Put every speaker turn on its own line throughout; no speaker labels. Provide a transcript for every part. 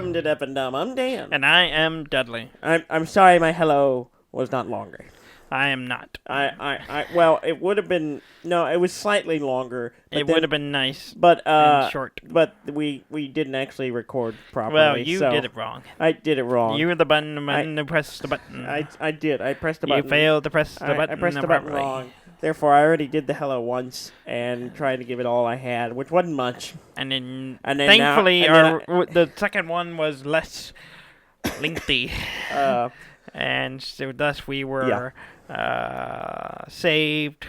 Welcome to Deaf and Dumb. I'm Dan.
And I am Dudley.
I'm sorry my hello was not longer.
I am not.
Well, it would have been, no, it was slightly longer.
It would have been nice
but
and short.
But we didn't actually record properly.
Well, you did it wrong.
I did it wrong.
You were the button who pressed the button.
I did. I pressed the button.
You failed to press the button.
I pressed the button wrong. Therefore, I already did the hello once and tried to give it all I had, which wasn't much.
And then thankfully, the second one was less lengthy. And so thus we were saved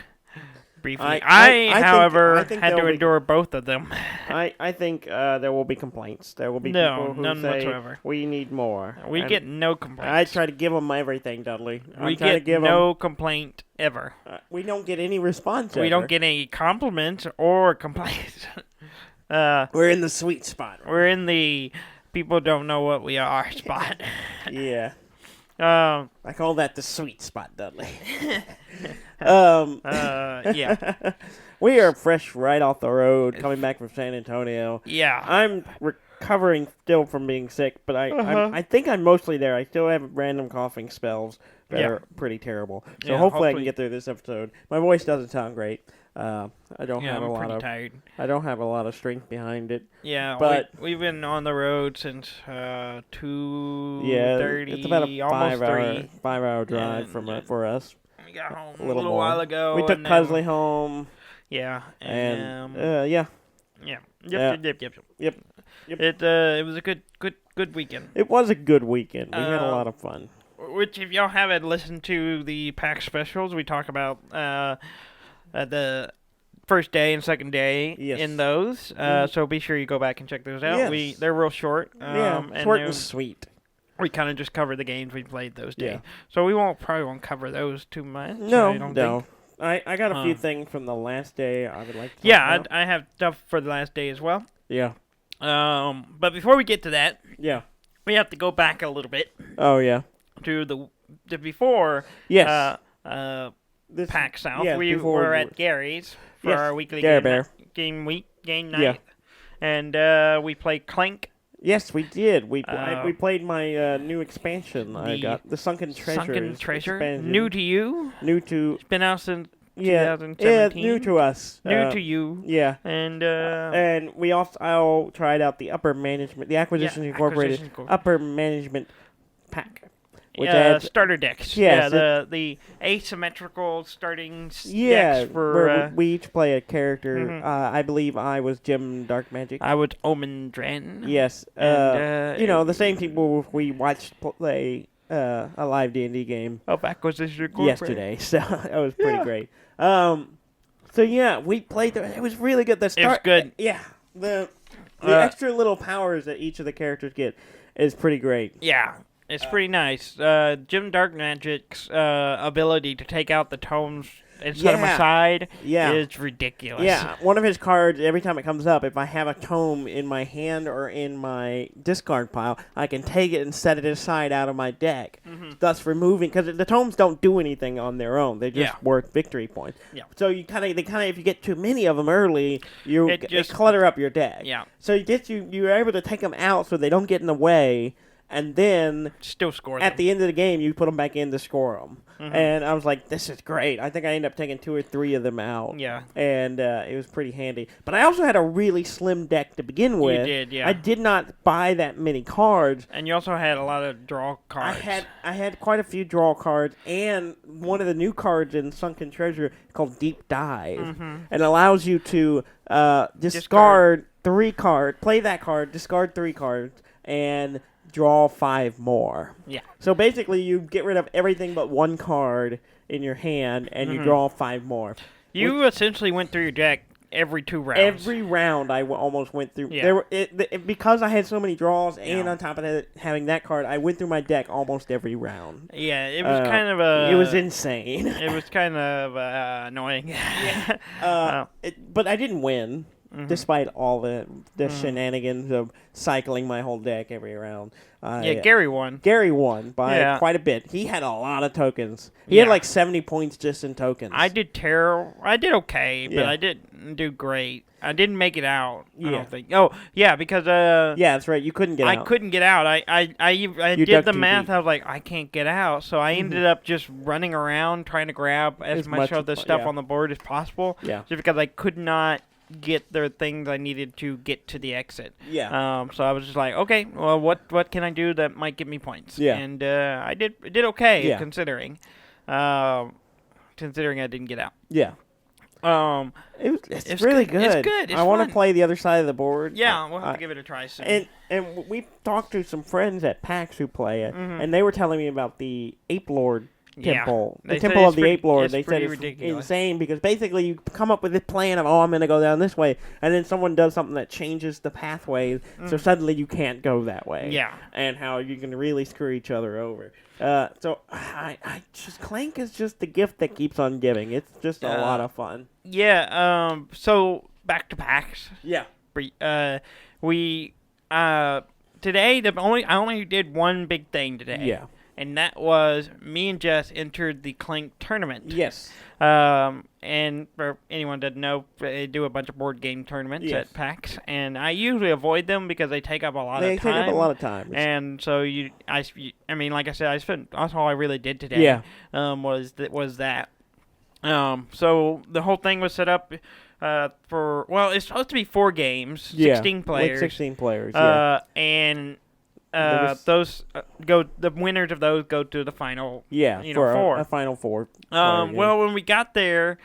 briefly. However, had to endure both of them.
I think there will be complaints. There will be people who
none
say,
whatsoever.
We need more.
We get no complaints.
I try to give them everything, Dudley.
We get no complaint ever.
We don't get any response
We don't get any compliments or complaints.
We're in the sweet spot.
We're in the people don't know what we are spot.
Yeah.
I
call that the sweet spot, Dudley.
Yeah.
We are fresh right off the road, coming back from San Antonio.
Yeah.
I'm recovering still from being sick, but I think I'm mostly there. I still have random coughing spells that are pretty terrible. So hopefully I can get through this episode. My voice doesn't sound great. I don't have
tired.
I don't have a lot of strength behind it.
Yeah,
but
we've been on the road since 2:30.
Yeah, it's about a
almost 3.
5-hour drive for us.
We got home
a little
while ago.
We took Cusley home.
Yeah,
and
yeah.
Yep.
It was a good weekend.
It was a good weekend. We had a lot of fun.
Which, if y'all haven't listened to the PAX specials, we talk about the first day and second day in those. So be sure you go back and check those out.
Yes.
They're real short.
Short and sweet.
We kind of just cover the games we played those days.
Yeah.
So we probably won't cover those too much.
No,
I don't think.
I got a few things from the last day I would like to talk about.
I have stuff for the last day as well.
Yeah.
But before we get to that, we have to go back a little bit.
Oh, yeah.
To the before.
Yes.
PAX South.
Yeah,
we were at Gary's for our weekly game night.
Yeah.
And we played Clank.
Yes, we did. We played my new expansion. I got the Sunken Treasure. Expansion.
New to you.
It's
been out since 2017.
Yeah, new to us.
New to you.
Yeah.
And
we also tried out the the Acquisitions Incorporated Upper Management Pack. Which
starter decks.
Yes,
the asymmetrical starting
decks
for...
where we each play a character. Mm-hmm. I believe I was Jim Dark Magic.
I was Omen Dren.
Yes. And, the same people we watched play a live D&D game.
Acquisition Incorporated.
Yesterday, so that was pretty great. We played it was really good.
It was good.
Yeah. The extra little powers that each of the characters get is pretty great.
Yeah. It's pretty nice. Jim Dark Magic's ability to take out the tomes and set them aside is ridiculous.
Yeah, one of his cards, every time it comes up, if I have a tome in my hand or in my discard pile, I can take it and set it aside out of my deck, thus removing, because the tomes don't do anything on their own. They just work victory points. Yeah. So you kind of, if you get too many of them early, they clutter up your deck.
Yeah.
So you're able to take them out so they don't get in the way. And then
still score them.
At the end of the game, you put them back in to score them. Mm-hmm. And I was like, this is great. I think I ended up taking 2 or 3 of them out.
Yeah.
And it was pretty handy. But I also had a really slim deck to begin with.
You did, yeah.
I did not buy that many cards.
And you also had a lot of draw cards.
I had quite a few draw cards. And one of the new cards in Sunken Treasure called Deep Dive. Mm-hmm. And allows you to discard 3 cards, play that card, discard 3 cards, and draw 5 more.
Yeah.
So basically, you get rid of everything but 1 card in your hand, and you draw 5 more.
You essentially went through your deck every 2 rounds.
Every round, I almost went through. Yeah. Because I had so many draws, and on top of that, having that card, I went through my deck almost every round.
Yeah, it was kind of a...
It was insane.
It was kind of annoying.
Yeah. But I didn't win. Mm-hmm. Despite all the shenanigans of cycling my whole deck every round.
Gary won.
Gary won by quite a bit. He had a lot of tokens. He had like 70 points just in tokens.
I did okay, but I didn't do great. I didn't make it out.
Yeah.
I don't think. Oh, yeah, because
yeah, that's right. You couldn't get out.
I couldn't get out. I did the math. I was like, I can't get out. So I ended up just running around trying to grab as much of the stuff on the board as possible.
Yeah.
Just because I could not get the things I needed to get to the exit.
Yeah.
So I was just like, okay, well, what can I do that might give me points?
Yeah.
And I did okay considering I didn't get out.
Yeah. It's really good.
It's good. It's
I want
fun.
to play the other side of the board.
Yeah, we'll have to give it a try soon.
And we talked to some friends at PAX who play it, and they were telling me about the Ape Lord temple.
The
temple of the Ape Lord. They said it's
ridiculous.
insane because basically you come up with this plan of, I'm going to go down this way, and then someone does something that changes the pathway, so suddenly you can't go that way.
Yeah.
And how you can really screw each other over. So I just Clank is just the gift that keeps on giving. It's just a lot of fun.
Yeah. So back to PAX.
Yeah.
We today I only did one big thing today.
Yeah.
And that was me and Jess entered the Clank tournament.
Yes.
And for anyone that doesn't know, they do a bunch of board game tournaments at PAX, and I usually avoid them because they take up a lot of time. They take up a
lot of time.
And so I mean, like I said, that's all I really did today.
Yeah.
Was that. So the whole thing was set up it's supposed to be 4 games, 16 players.
Like 16 players. Yeah.
And those the winners of those go to the final.
Yeah, for
4.
A final 4.
Well, when we got there,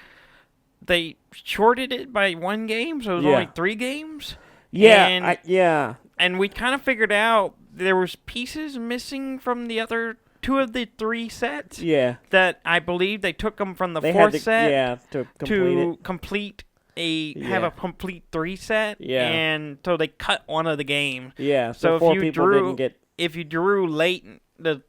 they shorted it by 1 game, so it was only 3 games.
Yeah,
and we kind of figured out there was pieces missing from the other 2 of the 3 sets.
Yeah,
that I believe they took them from the 4th set.
Yeah, to
complete. Have a complete 3 set, and so they cut one of the games.
Yeah, so 4 people didn't get.
If you drew late the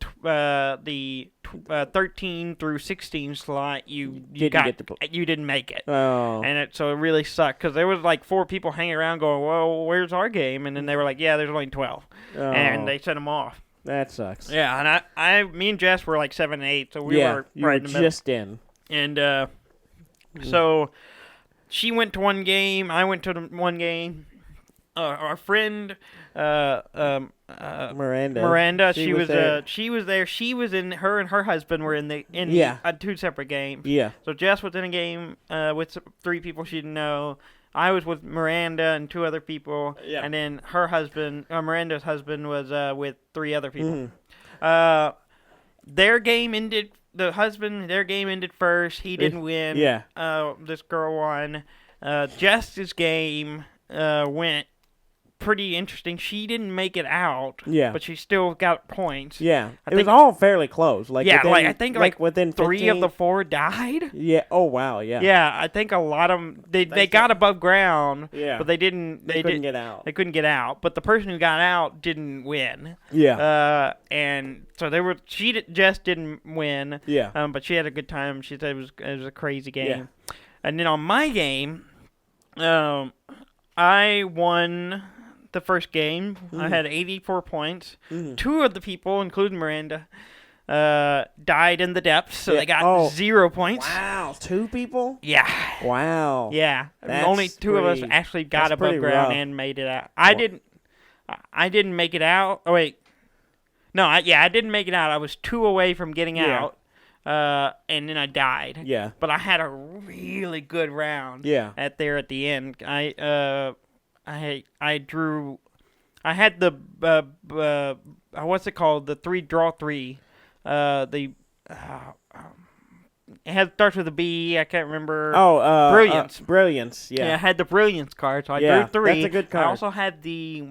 13 through 16 slot, you didn't make it.
Oh,
and so it really sucked because there was like 4 people hanging around going, "Well, where's our game?" And then they were like, "Yeah, there's only 12," and they sent them off.
That sucks.
Yeah, and me and Jess were like 7 and 8, so we were right in the middle.
Just in.
And so. She went to 1 game. I went to 1 game. Our friend
Miranda.
She was there. She was in. Her and her husband were in 2 separate games.
Yeah.
So Jess was in a game with 3 people she didn't know. I was with Miranda and 2 other people. Yeah. And then her husband, Miranda's husband, was with 3 other people. Their game ended. Their game ended first. He didn't win.
Yeah.
This girl won. Jess's game went pretty interesting. She didn't make it out. Yeah. But she still got points.
Yeah. It was all fairly close.
I think
within
3
15...
of the 4 died.
Yeah. Oh wow. Yeah.
Yeah. I think a lot of them they got above ground.
Yeah.
But they didn't.
They couldn't get out.
They couldn't get out. But the person who got out didn't win.
Yeah.
And so Jess didn't win.
Yeah.
But she had a good time. She said it was a crazy game. Yeah. And then on my game, I won the first game. I had 84 points. 2 of the people, including Miranda, died in the depths, so they got 0 points.
Wow, 2 people?
Yeah.
Wow.
Yeah. Only 2 of us actually got above ground and made it out. I didn't make it out. Oh wait. No, I didn't make it out. I was 2 away from getting out. And then I died.
Yeah.
But I had a really good round. Yeah. At the end. I drew. I had the what's it called? The 3 draw 3. It starts with a B. I can't remember.
Oh,
Brilliance.
Brilliance. Yeah.
Yeah, I had the Brilliance card, so I drew 3.
That's a good card.
I also had the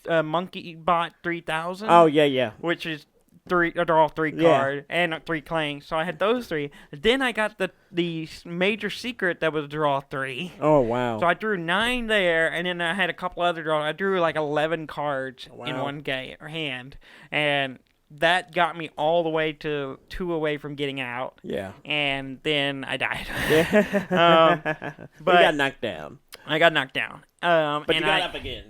Monkey Bot 3000.
Oh yeah.
Which is draw 3 card and 3 Clank. So I had those 3. Then I got the major secret that was draw 3.
Oh wow!
So I drew 9 there, and then I had a couple other draws. I drew like 11 cards in one hand, and that got me all the way to 2 away from getting out. Yeah. And then I died.
But you got knocked down.
I got knocked down.
But you got up again.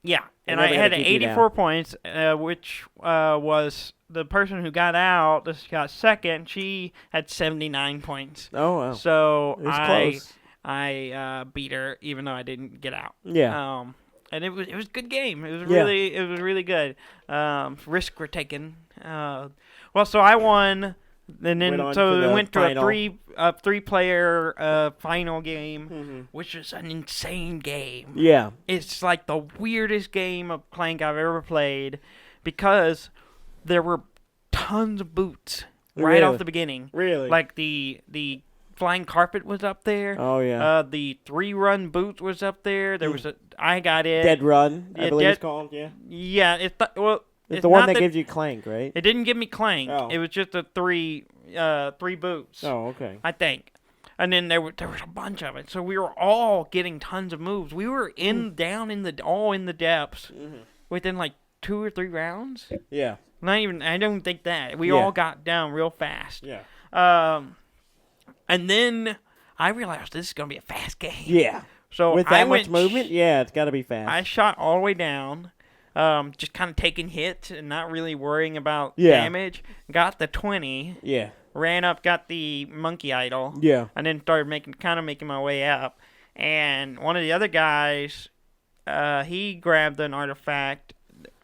Yeah, and I had 84 points, which was the person who got out. This got second. She had 79 points.
Oh wow!
So
close.
I beat her, even though I didn't get out.
Yeah.
And it was a good game. It was really good. Risks were taken. So I won. And then we went to a three-player final game, which is an insane game.
Yeah.
It's like the weirdest game of Clank I've ever played because there were tons of boots right off the beginning.
Really?
Like the flying carpet was up there.
Oh yeah.
The 3-run boot was up there. There was I got it.
Dead Run, I believe it's called. Yeah.
Yeah.
It's the one that gives you Clank, right?
It didn't give me Clank.
Oh.
It was just a three boots.
Oh, okay.
I think. And then there was a bunch of it. So we were all getting tons of moves. We were down in the depths within like 2 or 3 rounds.
Yeah.
Not even. I don't think that. We all got down real fast.
Yeah.
And then I realized this is gonna be a fast game.
Yeah.
So
with that much movement, yeah, it's got to be fast.
I shot all the way down. Just kind of taking hits and not really worrying about damage. Got the 20.
Yeah.
Ran up, got the monkey idol.
Yeah.
And then started making my way up. And one of the other guys, he grabbed an artifact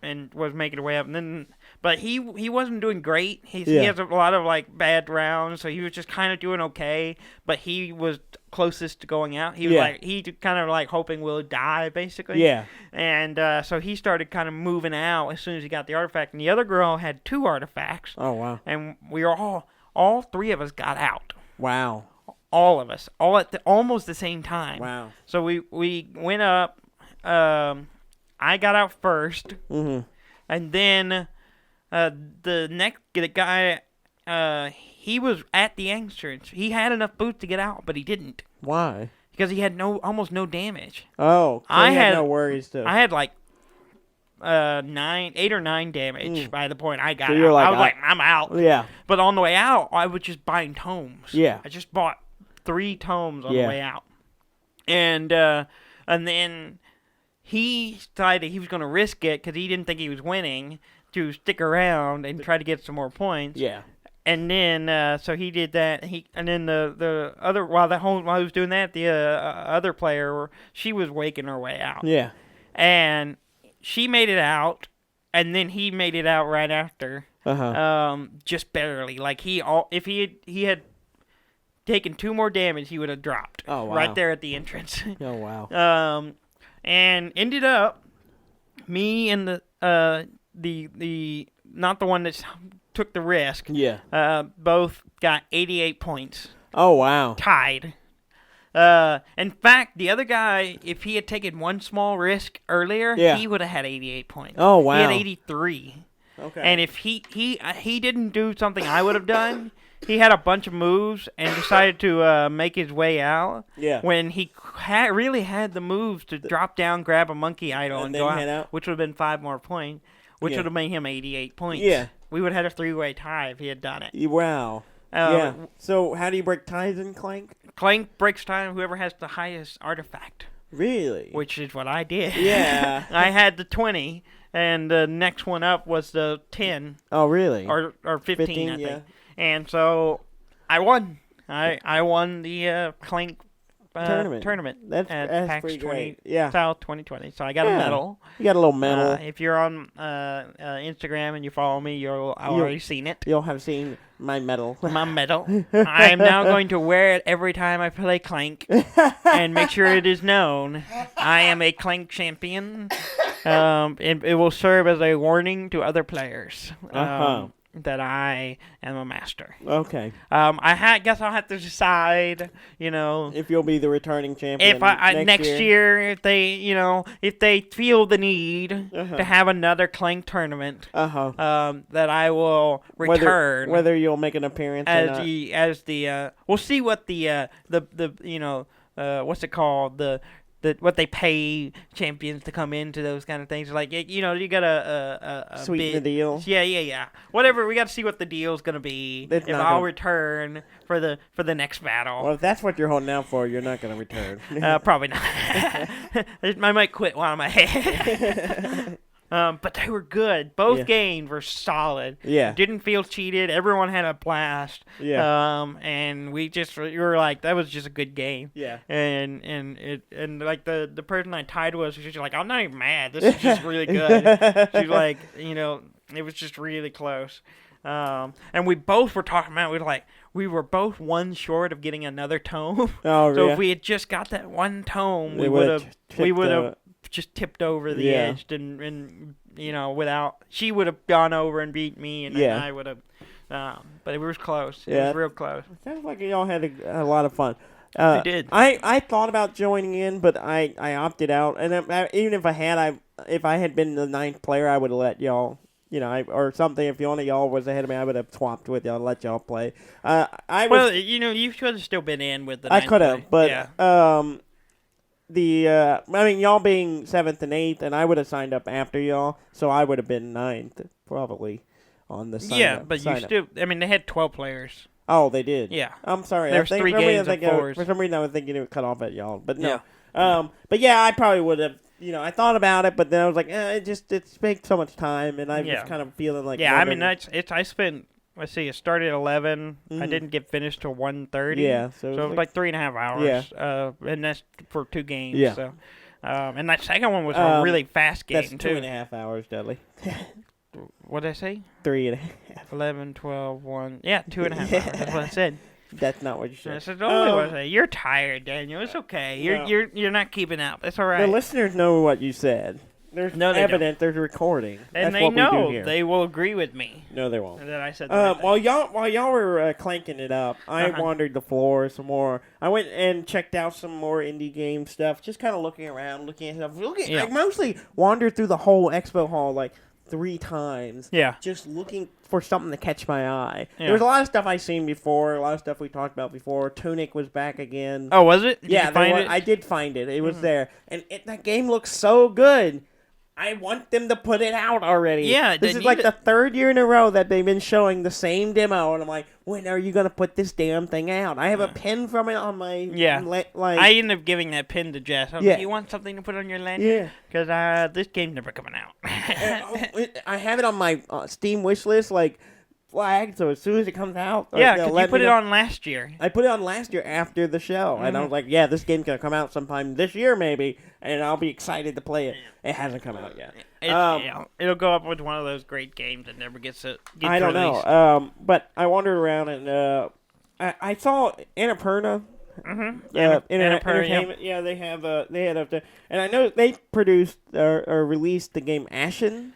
and was making his way up. And then, but he wasn't doing great. He has a lot of like bad rounds, so he was just kind of doing okay. But he was closest to going out. He was he kind of like hoping we'll die basically.
Yeah.
And so he started kind of moving out as soon as he got the artifact. And the other girl had 2 artifacts.
Oh wow.
And we were all 3 of us got out.
Wow.
All of us, all at almost the same time.
Wow.
So we went up. I got out first, and then the guy, he was at the entrance. He had enough boots to get out, but he didn't.
Why?
Because he had almost no damage.
Oh, so I had no worries too.
I had like 8 or 9 damage by the point I got
so
out.
Like,
I was like, I'm out.
Yeah.
But on the way out, I was just buying tomes.
Yeah.
I just bought 3 tomes on the way out. And then he decided he was going to risk it because he didn't think he was winning to stick around and try to get some more points.
Yeah.
And then so he did that. And then the other while he was doing that, the other player, she was waking her way out.
Yeah.
And she made it out, and then he made it out right after. Just barely. Like if he had taken 2 more damage, he would have dropped.
Oh wow.
Right there at the entrance.
Oh wow.
And ended up me and the not the one that took the risk.
Yeah.
Both got 88 points.
Oh wow.
Tied. In fact, the other guy, if he had taken 1 small risk earlier, he would have had 88 points.
Oh wow.
He had 83.
Okay.
And if he didn't do something I would have done, he had a bunch of moves and decided to make his way out.
Yeah.
When he really had the moves to drop down, grab a monkey idol, and go out, which would have been 5 more points, which would have made him 88 points.
Yeah.
We would have had a 3-way tie if he had done it.
Wow. Yeah. So how do you break ties in Clank?
Clank breaks tie whoever has the highest artifact.
Really?
Which is what I did.
Yeah.
I had the 20, and the next one up was the 10.
Oh, really?
Or 15, I think. And so I won. I won the Clank tournament.
That's
PAX
pretty great. Yeah.
South 2020. So I got a medal.
You got a little medal.
If you're on Instagram and you follow me, I've already seen it.
You'll have seen my medal.
My medal. I am now going to wear it every time I play Clank and make sure it is known I am a Clank champion. It will serve as a warning to other players. That I am a master.
Okay.
Guess I'll have to decide,
if you'll be the returning champion.
If next year, if they feel the need to have another Clank tournament, that I will return.
Whether you'll make an appearance
we'll see what what's it called, what they pay champions to come into those kind of things. Like, you got a
sweeten the deal.
Yeah. Whatever. We got to see what the deal's gonna be. I'll return for the next battle.
Well, if that's what you're holding out for, you're not gonna return.
Probably not. I might quit while I'm ahead. But they were good. Both games were solid.
Yeah.
Didn't feel cheated. Everyone had a blast.
Yeah.
And we were like, that was just a good game.
Yeah.
And like the person I tied with was just like, I'm not even mad. This is just really good. She's like, it was just really close. And we both were talking about, we were both one short of getting another tome.
Oh,
so
yeah.
if we had just got that one tome, we would have just tipped over the edge, and she would have gone over and beat me, and then I would have. But it was close. It was real close.
It sounds like y'all had a lot of fun.
We did.
I thought about joining in, but I opted out. And even if I had been the 9th player, I would have let y'all. Or something. If one of y'all was ahead of me, I would have swapped with y'all and let y'all play.
You should have still been in with the.
I could have, but
yeah.
y'all being 7th and 8th, and I would have signed up after y'all, so I would have been 9th probably on the sign up.
But you still. I mean, they had 12 players.
Oh, they did.
Yeah.
I'm sorry.
There's 3 games of 4s.
For some reason, I was thinking it would cut off at y'all, but no. Yeah. But yeah, I probably would have. I thought about it, but then I was like, it takes so much time, and I was kind of feeling like.
Yeah, I mean, I spent. Let's see, it started at 11. I didn't get finished till 1:30.
Yeah,
so it was like 3.5 hours. Yeah. And that's for 2 games.
Yeah.
So, and that second one was a really fast game
that's
too.
2.5 hours, Dudley.
What did I say?
3.5.
11, 12, 1. Yeah, 2.5 hours. That's what I said.
That's not what you said.
That's only what I said. You're tired, Daniel. It's okay. You're not keeping up. It's all right.
The listeners know what you said. There's evidence. There's recording.
And
That's
they
what
know.
We do here.
They will agree with me.
No, they won't.
That I said. While
y'all were clanking it up, I wandered the floor some more. I went and checked out some more indie game stuff. Just kind of looking around, looking at stuff. I mostly wandered through the whole expo hall 3 times.
Yeah.
Just looking for something to catch my eye.
Yeah.
There was a lot of stuff I've seen before, a lot of stuff we talked about before. Tunic was back again.
Oh, was it? Did you
find it? I did find it. It was there. And that game looks so good. I want them to put it out already.
Yeah.
This is the 3rd year in a row that they've been showing the same demo, and I'm like, when are you going to put this damn thing out? I have a pin from it on my...
Yeah. I ended up giving that pin to Jess. I was like, you want something to put on your lanyard?
Yeah.
Because this game's never coming out.
I have it on my Steam wish list, flagged, so as soon as it comes out...
Yeah, because you put it on last year.
I put it on last year after the show, and I was like, this game's going to come out sometime this year, maybe, and I'll be excited to play it. It hasn't come out yet.
It'll go up with one of those great games that never gets released.
I don't know, but I wandered around, and I saw Annapurna. Entertainment. Yeah, they had and I know they produced or released the game Ashen.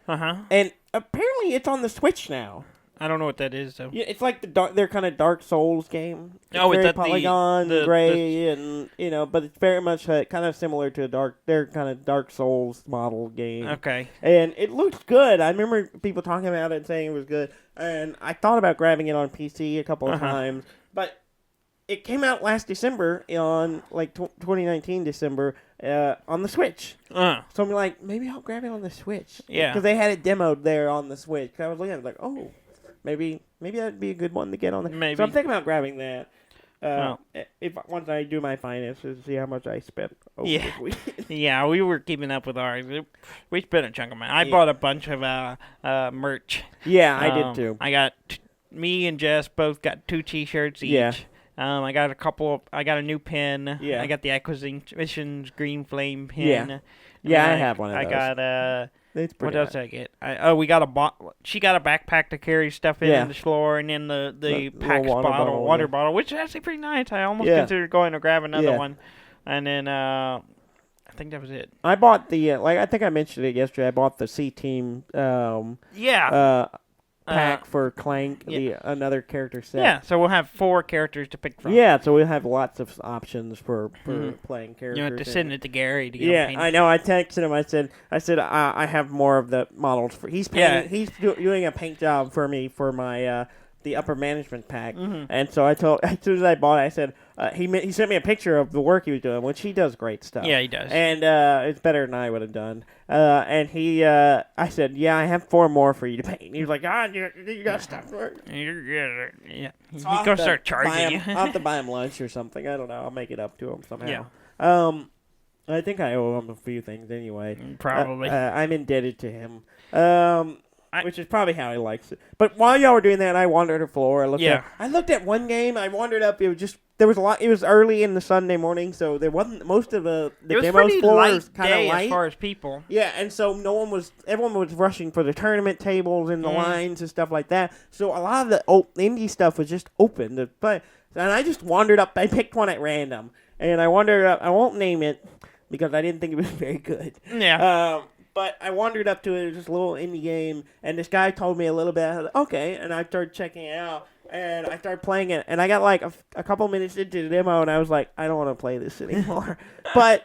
And apparently it's on the Switch now.
I don't know what that is, though.
Yeah, it's like their kind of Dark Souls game. It's
very
is that polygon, gray, and but it's very much kind of similar to their kind of Dark Souls model game.
Okay.
And it looks good. I remember people talking about it and saying it was good, and I thought about grabbing it on PC a couple of times, but it came out last December on 2019 December on the Switch. So I'm like, maybe I'll grab it on the Switch.
Yeah.
Because they had it demoed there on the Switch. I was looking at it oh. Maybe that'd be a good one to get on there.
Maybe.
So I'm thinking about grabbing that. Once I do my finances, see how much I spent over this week.
Yeah, we were keeping up with ours. We spent a chunk of money. I bought a bunch of merch.
Yeah, I did too.
Me and Jess both got 2 T-shirts each.
Yeah.
I got a new pin.
Yeah.
I got the Acquisitions Green Flame pin.
Yeah. Yeah, I have one of those.
I got what else did I get?
We
got she got a backpack to carry stuff in the floor, and then the PAX water bottle, which is actually pretty nice. I almost considered going to grab another one, and then I think that was it.
I bought the I think I mentioned it yesterday. I bought the C Team. Pack for Clank, another character set.
Yeah, so we'll have 4 characters to pick from.
Yeah, so we'll have lots of options for playing characters.
You have to send it to Gary to get
I know. I texted him. I said I have more of the models. He's painting, he's doing a paint job for me for my the upper management pack. And so as soon as I bought it, I said he sent me a picture of the work he was doing, which he does great stuff.
Yeah, he does.
And it's better than I would have done. And I said, I have 4 more for you to paint. He was like, you got stuff for it.
Yeah. He's
So
going to start charging you.
I'll have to buy him lunch or something. I don't know. I'll make it up to him somehow.
Yeah.
I think I owe him a few things anyway.
Probably.
I'm indebted to him. Which is probably how he likes it. But while y'all were doing that, I wandered the floor. I looked at one game. I wandered up. It was just there was a lot. It was early in the Sunday morning, so there wasn't most of the demos floor was kind of light
as far as people.
Yeah, and so everyone was rushing for the tournament tables and the lines and stuff like that. So a lot of the indie stuff was just open to play. And I just wandered up. I picked one at random, and I wandered up. I won't name it because I didn't think it was very good.
Yeah.
But I wandered up to it. It was just a little indie game, and this guy told me a little bit. I was like, okay, and I started checking it out, and I started playing it, and I got like a couple minutes into the demo, and I was like, I don't want to play this anymore. But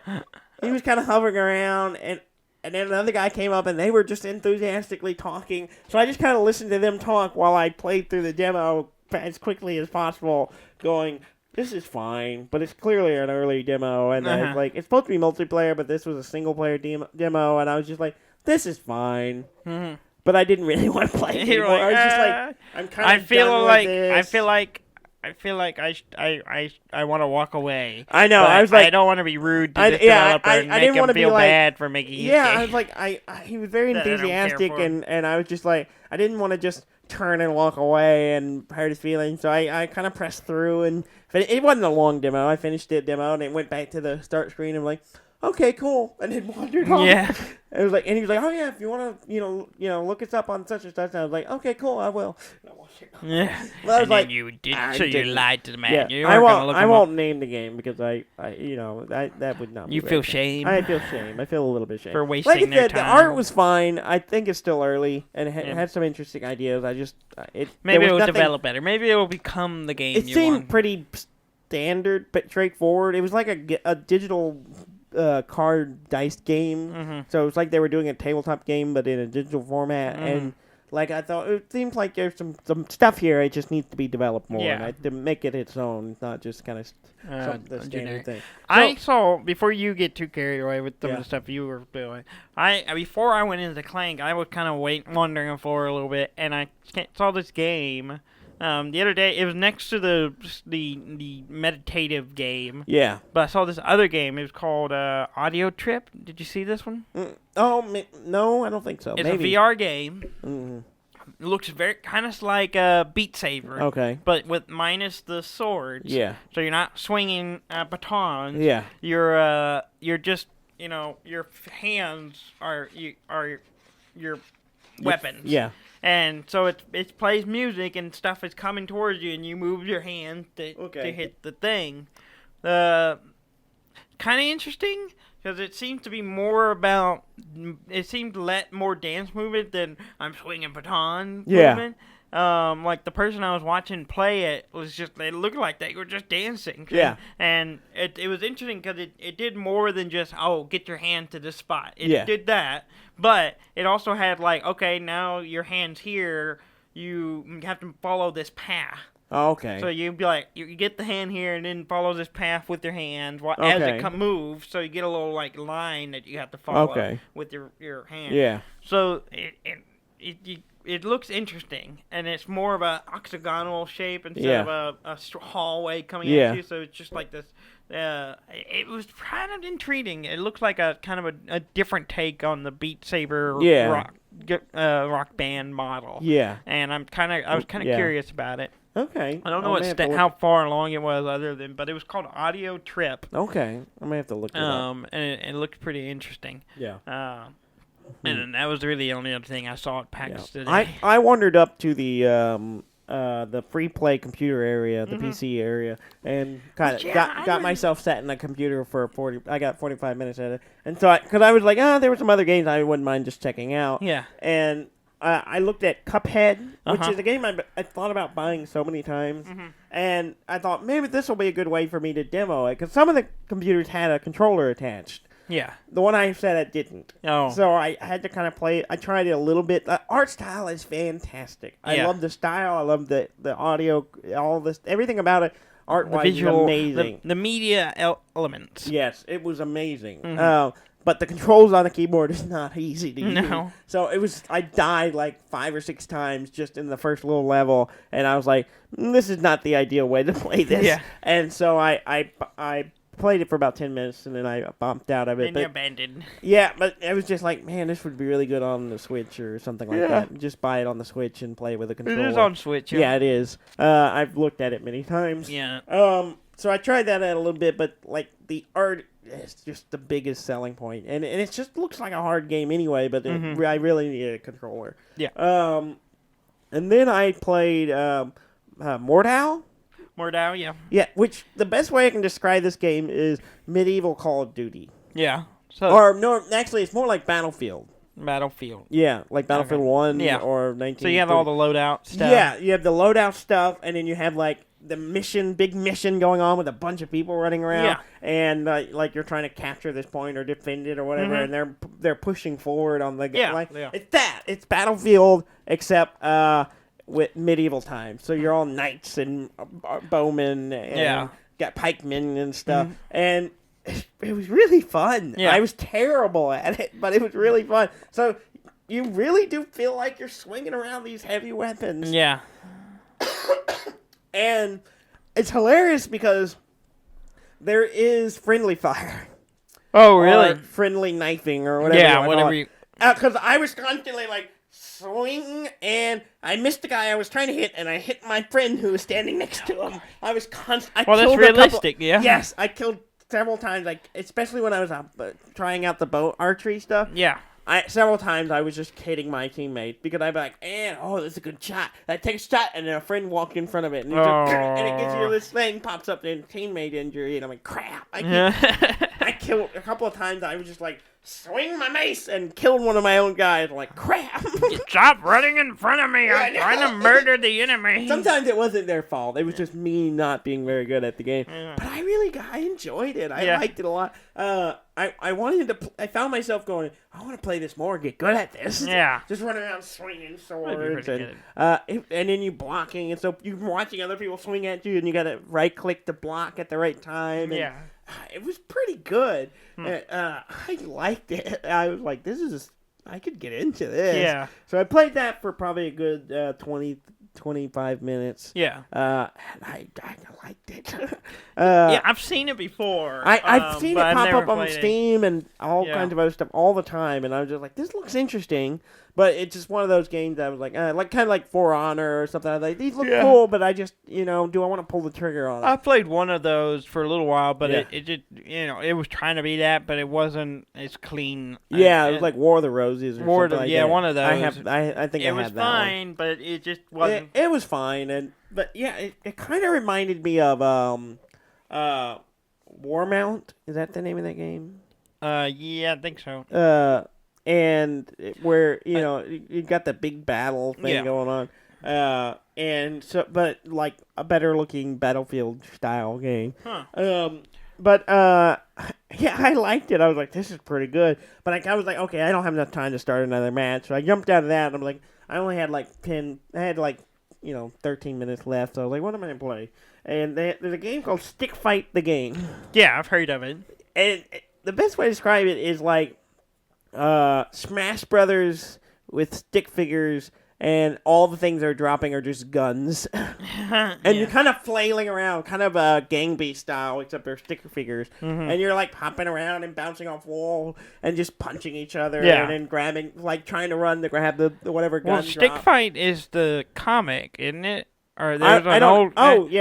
he was kind of hovering around, and then another guy came up, and they were just enthusiastically talking. So I just kind of listened to them talk while I played through the demo as quickly as possible, going, this is fine, but it's clearly an early demo, and I was like, it's supposed to be multiplayer, but this was a single-player demo, and I was just like, this is fine. Mm-hmm. But I didn't really want to play it anymore. I was just like, I'm kind of done with this.
I feel like I want to walk away.
I know. I was like,
I don't want to be rude to this developer and make him feel bad for making his game.
I was like, he was very enthusiastic, and I was just like, I didn't want to just turn and walk away and hurt his feelings. So I kind of pressed through, and it wasn't a long demo. I finished the demo, and it went back to the start screen. And I'm like, okay, cool, and then wandered off.
Yeah.
It was like, and he was like, oh yeah, if you want to, look us up on such and such. And I was like, okay, cool, I will.
Yeah.
Well, I was like,
you did, so you lied to the man.
Yeah,
You
I won't name the game because I that would not.
You feel shame.
I feel shame. I feel a little bit shame
for wasting their time.
The art was fine. I think it's still early and it had some interesting ideas.
Maybe it will develop better. Maybe it will become the game.
It seemed pretty standard but straightforward. It was like a digital card dice game, so it was like they were doing a tabletop game but in a digital format, and like I thought it seems like there's some stuff here. It just needs to be developed more to make it its own, not just kind of the standard thing.
I saw, before you get too carried away with some of the stuff you were doing, before I went into Clank, I was kind of wandering the floor a little bit, and I saw this game. The other day, it was next to the meditative game. Yeah. But I saw this other game. It was called Audio Trip. Did you see this one?
No, I don't think so.
It's a VR game. Mm-hmm. It looks very kind of like Beat Saber. Okay. But with minus the swords. Yeah. So you're not swinging batons. Yeah. You're just your hands are your weapons. Yeah. And so it plays music and stuff is coming towards you, and you move your hand to hit the thing. Kind of interesting because it seems to be more about. It seemed to let more dance movement than I'm swinging baton movement. Like the person I was watching play it was just, they looked like they were just dancing. Yeah. And it was interesting because it did more than just, get your hand to this spot. It did that, but it also had like, okay, now your hand's here, you have to follow this path. Oh, okay. So you'd be like, you get the hand here and then follow this path with your hand as it moves. So you get a little like line that you have to follow with your hand. Yeah. So it looks interesting, and it's more of an octagonal shape instead of a hallway coming at you. So it's just like this. It was kind of intriguing. It looks like a kind of a different take on the Beat Saber rock band model. Yeah. And I was kind of curious about it. Okay. I don't know how far along it was but it was called Audio Trip. Okay. I may have to look it up. And it looked pretty interesting. Yeah. And that was really the only other thing I saw at PAX today.
I wandered up to the free play computer area, the PC area, and got myself set in a computer for 45 minutes at it. And so because I was like, there were some other games I wouldn't mind just checking out. Yeah. And I looked at Cuphead, which is a game I thought about buying so many times. Mm-hmm. And I thought maybe this will be a good way for me to demo it, because some of the computers had a controller attached. Yeah. The one I set it didn't. Oh. So I had to kind of play it. I tried it a little bit. The art style is fantastic. I love the style. I love the audio, all this, everything about it. Art-wise is amazing.
The media elements.
Yes, it was amazing. Mm-hmm. But the controls on the keyboard is not easy to use. No. So I died like 5 or 6 times just in the first little level, and I was like, this is not the ideal way to play this. Yeah. And so I played it for about 10 minutes, and then I bumped out of it.
And you abandoned.
Yeah, but it was just like, man, this would be really good on the Switch or something like that. Just buy it on the Switch and play with a controller.
It is on Switch.
Yeah, it is. I've looked at it many times.
Yeah.
So I tried that out a little bit, but like the art is just the biggest selling point, and it just looks like a hard game anyway. But I really need a controller.
Yeah.
And then I played Mordhau.
Mordhau, yeah.
Yeah, which the best way I can describe this game is medieval Call of Duty.
Yeah. So
Or no, actually, it's more like Battlefield.
Battlefield.
Yeah, like Battlefield 1
Yeah.
or 19.
So you have all the loadout stuff.
Yeah, you have the loadout stuff, and then you have like the big mission going on with a bunch of people running around.
Yeah.
And like you're trying to capture this point or defend it or whatever, and they're pushing forward on the It's that. It's Battlefield except with medieval times. So you're all knights and bowmen and got pikemen and stuff. And it was really fun.
Yeah.
I was terrible at it, but it was really fun. So you really do feel like you're swinging around these heavy weapons.
Yeah.
And it's hilarious because there is friendly fire.
Oh, really?
Or friendly knifing or whatever.
Yeah, whatever you...
Because I was constantly like swinging, and I missed the guy I was trying to hit, and I hit my friend who was standing next to him. I was constantly...
Well, that's realistic, yeah.
Yes, I killed several times, like especially when I was trying out the bow archery stuff.
Yeah.
Several times I was just kidding my teammate because I'd be like, oh, that's a good shot. I take a shot, and then a friend walked in front of it, and, and it gives you this thing, pops up, and teammate injury, and I'm like, crap. I killed a couple of times. I was just like, swing my mace, and killed one of my own guys. I'm like, crap.
Stop running in front of me. I'm trying to murder the enemy.
Sometimes it wasn't their fault. It was just me not being very good at the game. But I enjoyed it. I liked it a lot. I wanted to. I found myself going, I want to play this more and get good at this.
Yeah.
Just running around swinging swords and then you blocking, and so you're watching other people swing at you, and you got to right click to block at the right time. And, it was pretty good. I liked it. I was like, I could get into this.
Yeah.
So I played that for probably a good 25 minutes.
Yeah.
And I liked it.
Yeah, I've seen it before.
I've seen it pop up on
it.
Steam and all kinds of other stuff all the time, and I was just like, this looks interesting. But it's just one of those games that I was like kind of like For Honor or something. I was like, these look cool, but I just, do I want to pull the trigger on it?
I played one of those for a little while, but it just, it was trying to be that, but it wasn't as clean.
Yeah, it was like War of the Roses or something like that.
One of those.
I think I had that one.
It was fine, but it just wasn't.
It was fine, but it kind of reminded me of Warmount. Is that the name of that game?
Yeah, I think so.
And where you got the big battle thing going on, and so but like a better looking Battlefield style game. But I liked it. I was like, this is pretty good. But I was like, okay, I don't have enough time to start another match, so I jumped out of that. And I'm like, I only had like 13 minutes left. So I was like, what am I gonna play? And there's a game called Stick Fight the Game.
Yeah, I've heard of it.
And the best way to describe it is like Smash Brothers with stick figures, and all the things they're dropping are just guns. And you're kind of flailing around, kind of Gang Beast style, except they're sticker figures. And you're like hopping around and bouncing off walls and just punching each other and then grabbing, like trying to run to grab the whatever gun.
Well, Stick Fight is the comic, isn't it? Or there's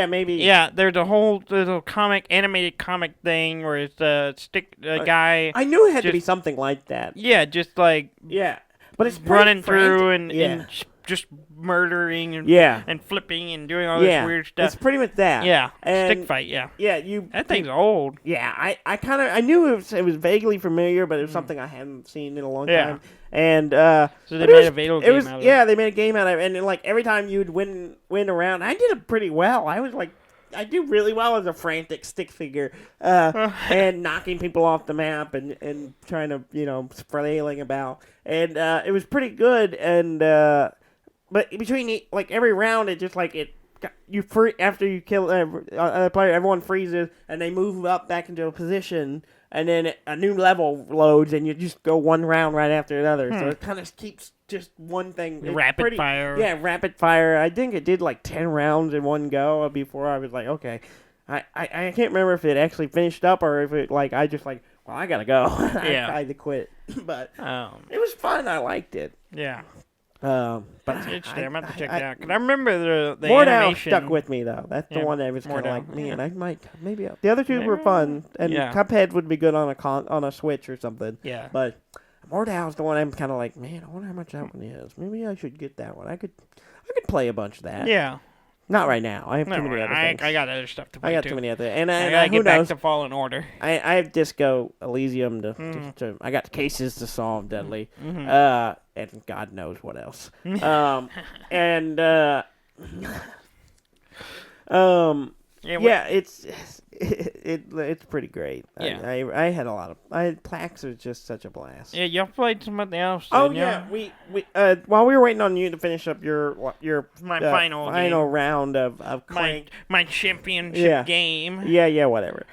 maybe.
Yeah, there's a comic, animated comic thing where it's a guy.
I knew it had to be something like that.
Yeah, just like.
Yeah. But it's
running through and just murdering and flipping and doing all this weird stuff.
It's pretty much that.
Yeah.
And
Stick Fight, yeah.
Yeah,
that thing's old.
Yeah, I knew it was vaguely familiar, but it was something I hadn't seen in a long time. And
so they made a video game out of it.
Yeah, they made a game out of it, and like every time you'd win a round, I did it pretty well. I was like, I do really well as a frantic stick figure, and knocking people off the map and trying to flailing about, and it was pretty good. And but between like every round, it just like after you kill a player, everyone freezes and they move up back into a position, and then a new level loads, and you just go one round right after another. So it kind of keeps just one thing.
Rapid fire.
Yeah, rapid fire. I think it did like 10 rounds in one go before I was like, okay, I can't remember if it actually finished up or if it I just well, I gotta go.
Yeah.
I had to quit, but it was fun. I liked it.
Yeah.
But
that's interesting. I'm about to check it out because I remember the
Mordhau
animation
stuck with me though. That's the one that was kind of like me, and I might maybe the other two were fun, and Cuphead would be good on a Switch or something.
Yeah.
But Mordhau's the one I'm kind of like, man, I wonder how much that one is. Maybe I should get that one. I could play a bunch of that.
Yeah.
Not right now. I have too many other things.
I got other stuff to play.
I got too many other, and
I gotta
who
get back
knows?
to Fallen Order.
I have Disco Elysium to I got cases to solve, Dudley. And God knows what else. It's pretty great.
Yeah.
I had a lot of PAX was just such a blast.
Yeah, y'all played something else.
Oh yeah, we while we were waiting on you to finish up your final round of Clank,
my championship game.
Yeah, whatever.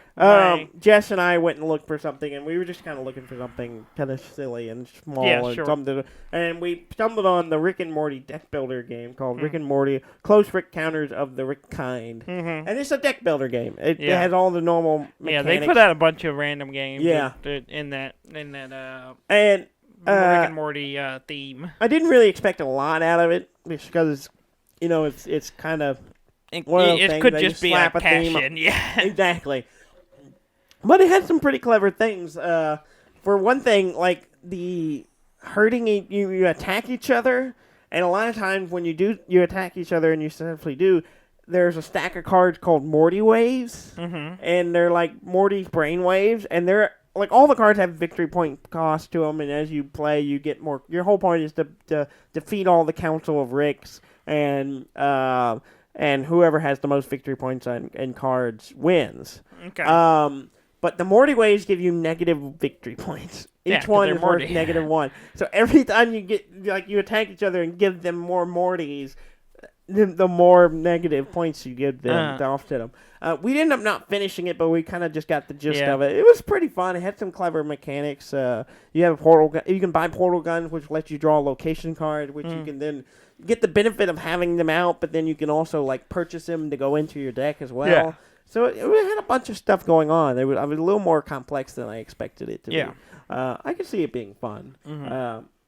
Jess and I went and looked for something, and we were just kind of looking for something kind of silly and small something. And we stumbled on the Rick and Morty deck builder game called Rick and Morty Close Rick Counters of the Rick Kind. And it's a deck builder game. It has all the normal mechanics.
Yeah, they put out a bunch of random games.
Yeah.
in that
and
Rick and Morty theme.
I didn't really expect a lot out of it because it's kind of one of those things
could
that
just
you
be
slap
a
theme.
passion. Yeah,
exactly. But it had some pretty clever things. For one thing, like the hurting, you attack each other, and a lot of times when you attack each other, and you successfully do, there's a stack of cards called Morty waves, and they're like Morty's brain waves, and they're like all the cards have victory point cost to them, and as you play, you get more. Your whole point is to defeat all the Council of Ricks, and whoever has the most victory points and cards wins.
Okay.
But the Morty waves give you negative victory points. Each one is worth -1. So every time you attack each other and give them more Mortys, the more negative points you give them to offset them. We ended up not finishing it, but we kind of just got the gist of it. It was pretty fun. It had some clever mechanics. You have a portal gun. You can buy portal guns, which lets you draw a location card, which you can then get the benefit of having them out, but then you can also purchase them to go into your deck as well. Yeah. So it had a bunch of stuff going on. I was a little more complex than I expected it to be. I could see it being fun.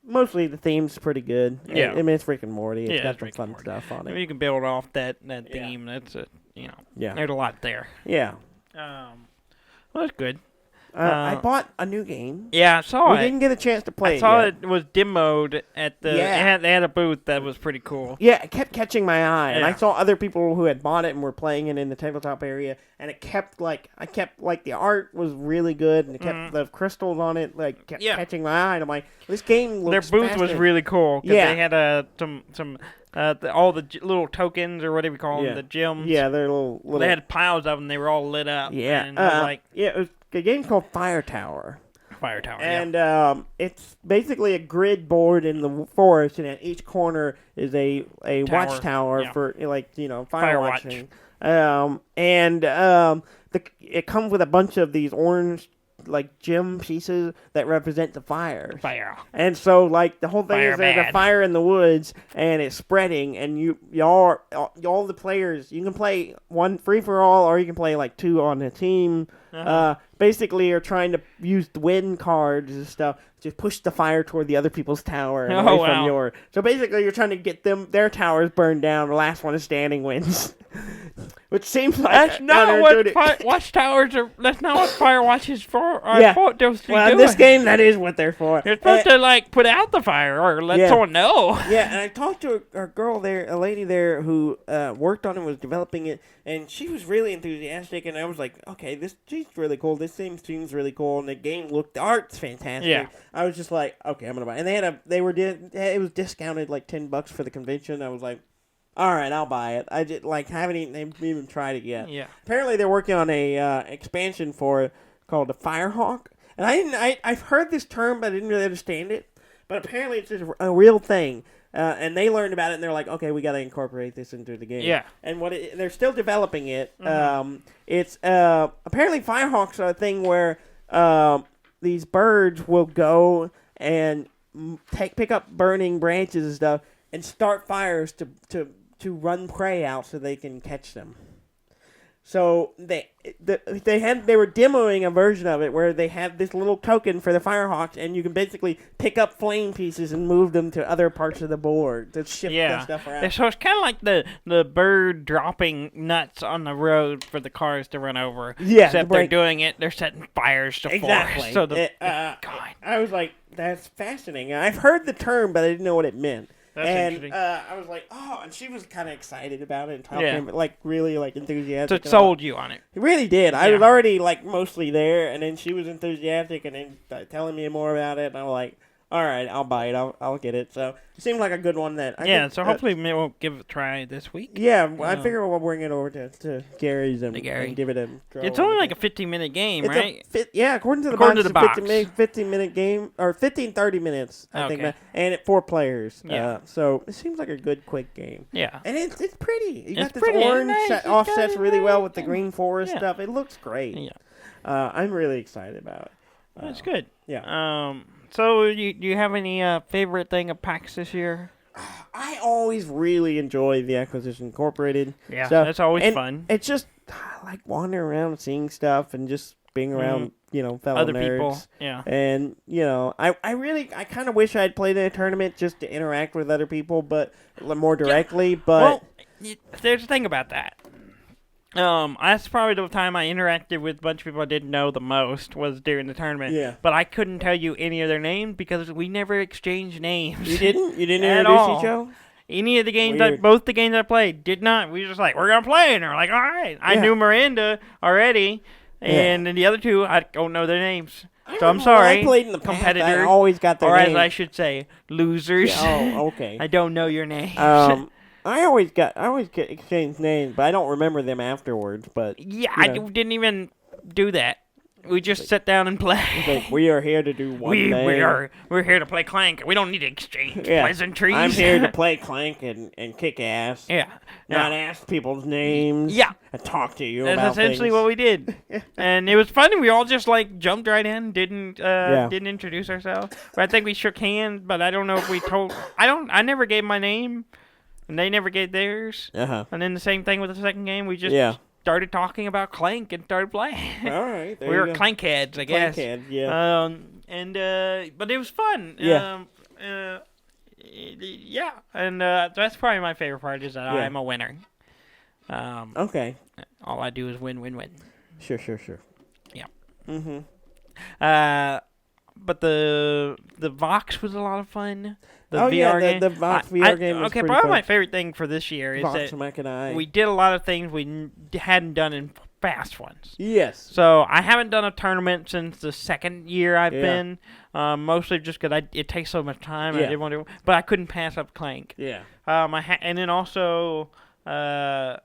Mostly the theme's pretty good.
Yeah.
I mean, it's Rick and Morty. It's got some fun stuff on it.
You can build off that theme. That's there's a lot there.
Yeah.
Well, that's good.
I bought a new game.
Yeah, I saw it.
We didn't get a chance to play it.
I saw it was demoed at the. Yeah. They had a booth that was pretty cool.
Yeah, it kept catching my eye, and I saw other people who had bought it and were playing it in the tabletop area, and it kept the art was really good, and it kept the crystals on it kept catching my eye, and I'm like, this game looks.
Their booth was really cool. Yeah, they had some. All the little tokens or whatever you call them, the gems.
Yeah, they're little.
They had piles of them. They were all lit up.
Yeah,
and
it was a game called Fire Tower.
And
it's basically a grid board in the forest, and at each corner is a watchtower for fire watching. It comes with a bunch of these orange gem pieces that represent the fire. And so the whole thing is there's a fire in the woods and it's spreading, and all the players, you can play one free for all, or you can play 2 on a team. Basically you're trying to use the wind cards and stuff to push the fire toward the other people's tower and away from yours. So basically you're trying to get their towers burned down. The last one standing wins. Which seems like
that's not what watchtowers are. That's not what fire watches for.
In this game, that is what they're for.
You're supposed to put out the fire or let someone know.
Yeah, and I talked to a girl there, a lady there who worked on it, was developing it, and she was really enthusiastic. And I was like, okay, she's really cool. This seems really cool, and the art's fantastic.
Yeah.
I was just like, okay, I'm gonna buy it. And it was discounted $10 for the convention. I was like, all right, I'll buy it. I just haven't even tried it yet.
Yeah.
Apparently, they're working on a expansion for it called the Firehawk, and I've heard this term, but I didn't really understand it. But apparently, it's just a real thing. And they learned about it, and they're like, okay, we got to incorporate this into the game.
Yeah.
And they're still developing it. It's apparently Firehawks are a thing where these birds will go and pick up burning branches and stuff and start fires to run prey out so they can catch them. So they were demoing a version of it where they have this little token for the Firehawks, and you can basically pick up flame pieces and move them to other parts of the board to shift that stuff around.
So it's kind of like the bird dropping nuts on the road for the cars to run over.
Yeah,
except they're doing it. They're setting fires to forest. So
I was like, that's fascinating. I've heard the term, but I didn't know what it meant.
That's interesting.
I was like, oh, and she was kind of excited about it and talking, but like really like enthusiastic.
So it sold you on it.
It really did. I was already like mostly there, and then she was enthusiastic and then telling me more about it, and I was like, all right, I'll buy it. I'll get it. So it seemed like a good one that
so hopefully we'll give it a try this week.
Yeah, I figure we'll bring it over to Gary's and give it a try.
It's only like a 15-minute game, right?
According to the box, it's a 15-minute game, or 30 minutes, I think, and at 4 players. Yeah. So it seems like a good, quick game.
Yeah.
And it's pretty. You got this orange offsets really well with the green forest stuff. It looks great. Yeah. I'm really excited about it.
That's good.
Yeah.
So, do you have any favorite thing of PAX this year?
I always really enjoy the Acquisition Incorporated.
Yeah, that's always fun.
It's just I like wandering around, seeing stuff, and just being around, fellow
other
nerds.
People. Yeah.
And I kind of wish I had played in a tournament just to interact with other people, but more directly. But
there's a thing about that. That's probably the time I interacted with a bunch of people I didn't know the most was during the tournament.
Yeah.
But I couldn't tell you any of their names because we never exchanged names.
You didn't? You didn't introduce each other?
Any of the games, both the games I played, did not. We were just like, we're going to play. And they're like, all right. I knew Miranda already. And then the other two, I don't know their names. So I'm sorry.
I played in the competitors. I always got their names.
Or as I should say, losers.
Oh, okay.
I don't know your names.
I always get exchanged names, but I don't remember them afterwards. But
I didn't even do that. We just sat down and play.
Like, we are here to do one thing.
We're here to play Clank. We don't need to exchange pleasantries.
I'm here to play Clank and kick ass.
Yeah.
Not ask people's names.
Yeah.
And talk to you
That's
about
essentially
things.
what we did. And it was funny. We all just jumped right in, didn't introduce ourselves. But I think we shook hands, but I don't know if we told. I never gave my name. And they never gave theirs.
Uh-huh.
And then the same thing with the second game. We just started talking about Clank and started playing.
All right.
We were Clank heads, I guess.
Clank heads, yeah.
But it was fun.
Yeah.
And that's probably my favorite part is that I'm a winner.
Okay.
All I do is win, win, win.
Sure.
Yeah.
Mm-hmm.
But the Vox was a lot of fun. The VR game.
The Vox VR game was pretty
probably
fun.
my favorite thing for this year is
Vox
that we did a lot of things we hadn't done in past ones.
Yes.
So I haven't done a tournament since the second year I've been, mostly just because it takes so much time. I didn't want to, but I couldn't pass up Clank.
Yeah.
And then also I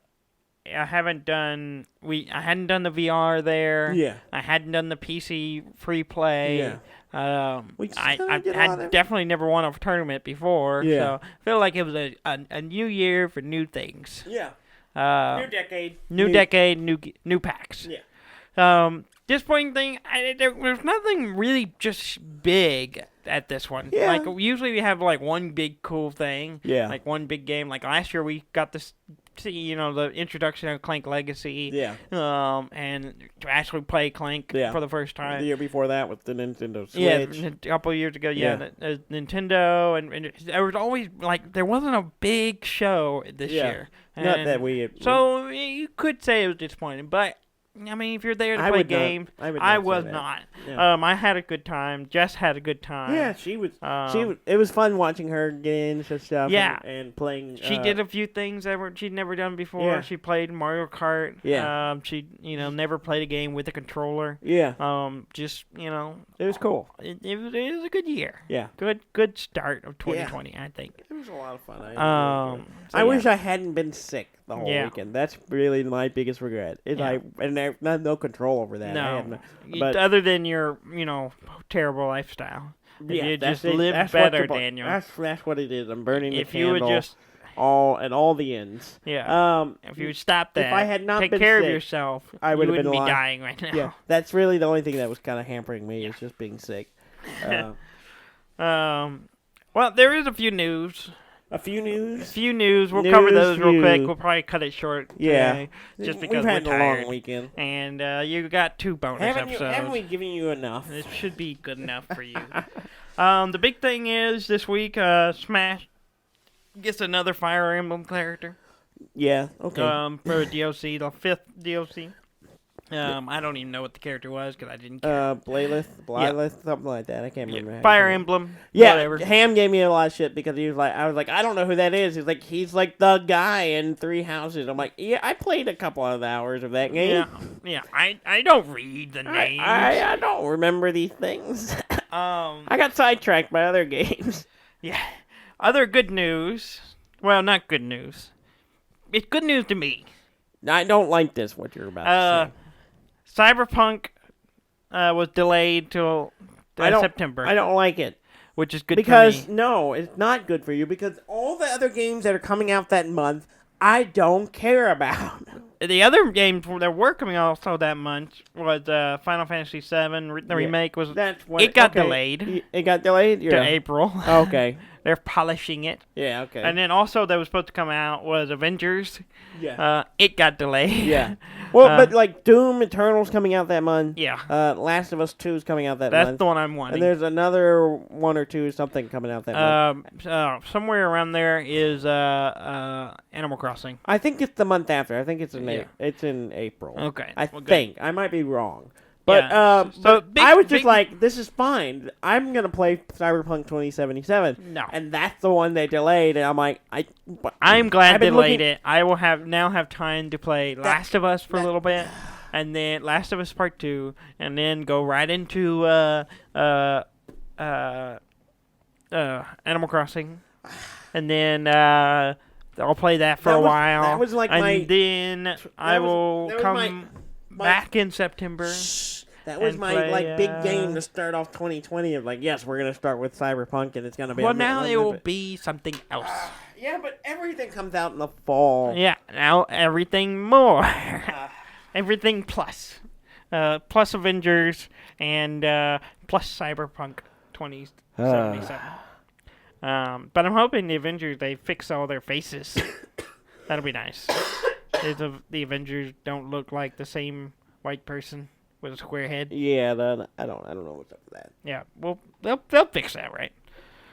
hadn't done the VR there.
Yeah.
I hadn't done the PC free play.
Yeah.
I definitely never won a tournament before, so I feel like it was a new year for new things.
Yeah.
New decade, new PAX.
Yeah.
Disappointing thing, there was nothing really just big at this one.
Yeah.
Like usually we have one big cool thing.
Yeah.
Like one big game. Like last year we got this. See, the introduction of Clank Legacy.
Yeah.
And to actually play Clank for the first time.
The year before that with the Nintendo Switch.
Yeah, a couple of years ago. The Nintendo and there was always there wasn't a big show this year.
Not that we.
So you could say it was disappointing, but. I mean, if you're there to play games, I was not.
Yeah.
I had a good time. Jess had a good time.
Yeah, she was. It was fun watching her get into stuff.
Yeah.
And playing.
She did a few things that she'd never done before.
Yeah.
She played Mario Kart.
Yeah.
She never played a game with a controller.
Yeah.
It
was cool.
It was a good year.
Yeah.
Good start of 2020. I think
it was a lot of fun.
I
wish I hadn't been sick the whole weekend. That's really my biggest regret. I had no control over that.
No, other than your terrible lifestyle. Yeah, you just live better, Daniel.
That's what it is. I'm burning the candle.
If you would just
all the ends.
Yeah. If you would stop that,
if I had not
take
been
care
sick,
of yourself,
I would have been
be dying right now.
Yeah, that's really the only thing that was kind of hampering me is just being sick.
Well, there is a few news.
A few news.
We'll cover those real quick. We'll probably cut it short.
Yeah.
Today, just because
we've had
we're
a
tired.
long weekend.
And you got 2 bonus episodes.
Haven't we given you enough?
It should be good enough for you. The big thing is this week, Smash gets another Fire Emblem character.
Yeah. Okay.
For a DLC, the 5th DLC. I don't even know what the character was because I didn't care.
Blythe, something like that. I can't remember.
Fire Emblem.
Yeah,
whatever.
Ham gave me a lot of shit because I was like, I don't know who that is. He's like the guy in 3 Houses. I'm like, yeah, I played a couple of hours of that game.
Yeah. I don't read the names.
I don't remember these things. I got sidetracked by other games.
Yeah. Other good news. Well, not good news. It's good news to me.
I don't like this. What you're about to say.
Cyberpunk was delayed till September.
I don't like it.
Which is good
because,
for me.
No, it's not good for you because all the other games that are coming out that month, I don't care about.
The other games that were coming out also that month was Final Fantasy VII. The remake was... It got delayed.
It got delayed?
To April.
Okay.
They're polishing it.
Yeah, okay.
And then also that was supposed to come out was Avengers.
Yeah.
It got delayed.
Yeah. Well, but like Doom Eternal's coming out that month.
Yeah.
Last of Us 2 is coming out that month.
That's the one I'm wanting.
And there's another 1 or 2 something coming out that month.
Somewhere around there is Animal Crossing.
I think it's the month after. I think it's in April.
Okay.
I think. I might be wrong. But, I was just like, this is fine. I'm going to play Cyberpunk 2077.
No.
And that's the one they delayed. And I'm like,
I'm glad they delayed it. I will now have time to play Last of Us for a little bit. And then Last of Us Part 2. And then go right into Animal Crossing. And then I'll play that for a while.
That was like
then I will come back in September.
That was my big game to start off 2020 of yes, we're gonna start with Cyberpunk and it's gonna be.
Well, now it will be something else.
Yeah, but everything comes out in the fall.
Yeah, now everything more, everything plus, plus Avengers and plus Cyberpunk 2077. But I'm hoping the Avengers they fix all their faces. That'll be nice. The Avengers don't look like the same white person with a square head.
Yeah, I don't know what's up with that.
Yeah, well, they'll fix that, right?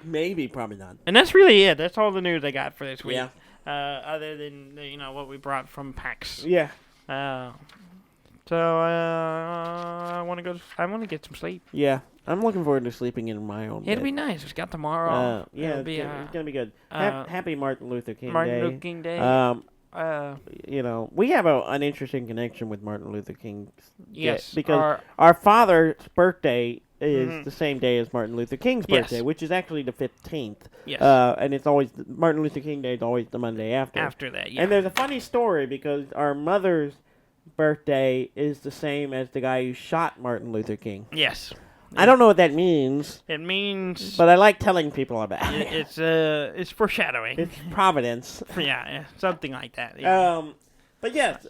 Maybe, probably not.
And that's really it. That's all the news I got for this week.
Yeah.
Other than what we brought from PAX.
Yeah.
So I want to get some sleep.
Yeah, I'm looking forward to sleeping in my own bed.
It'll be nice. It's got tomorrow.
Yeah, it's gonna be good. Happy Martin Luther King Day.
Luther King Day.
We have an interesting connection with Martin Luther King.
Yes,
because our father's birthday is the same day as Martin Luther King's birthday, which is actually the 15th.
Yes.
And it's always Martin Luther King Day is always the Monday after.
After that, yeah.
And there's a funny story because our mother's birthday is the same as the guy who shot Martin Luther King.
Yes.
I don't know what that means.
It means...
But I like telling people about it.
It's foreshadowing.
It's providence.
Yeah, something like that. Yeah.
But yes,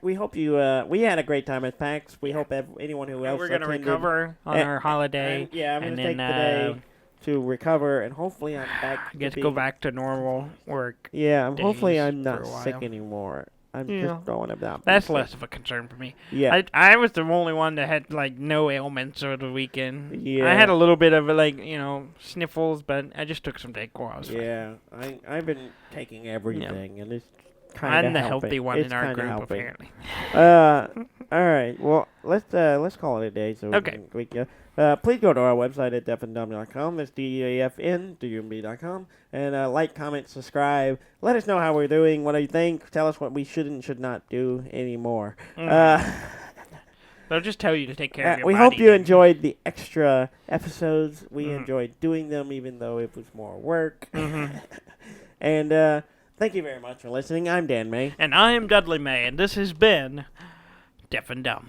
we hope you... we had a great time at PAX. We hope anyone who else
we're going to recover on our holiday.
I'm going to take the day to recover, and hopefully I'm back.
Get to go back to normal work.
Yeah, hopefully I'm not sick anymore. I'm just throwing about.
That's less of a concern for me.
Yeah.
I was the only one that had no ailments over the weekend.
Yeah.
I had a little bit of sniffles, but I just took some Dayquil.
Yeah. I've been taking everything, and it's kind of
I'm the healthy one in our group, apparently.
All right. Well, let's call it a day. So
okay.
Please go to our website at deafandumb.com. That's DEAFN.com. And like, comment, subscribe. Let us know how we're doing. What do you think? Tell us what we should and should not do anymore.
They'll just tell you to take care of your
body. We hope you enjoyed the extra episodes. We enjoyed doing them, even though it was more work. And thank you very much for listening. I'm Dan May.
And I'm Dudley May. And this has been Deaf and Dumb.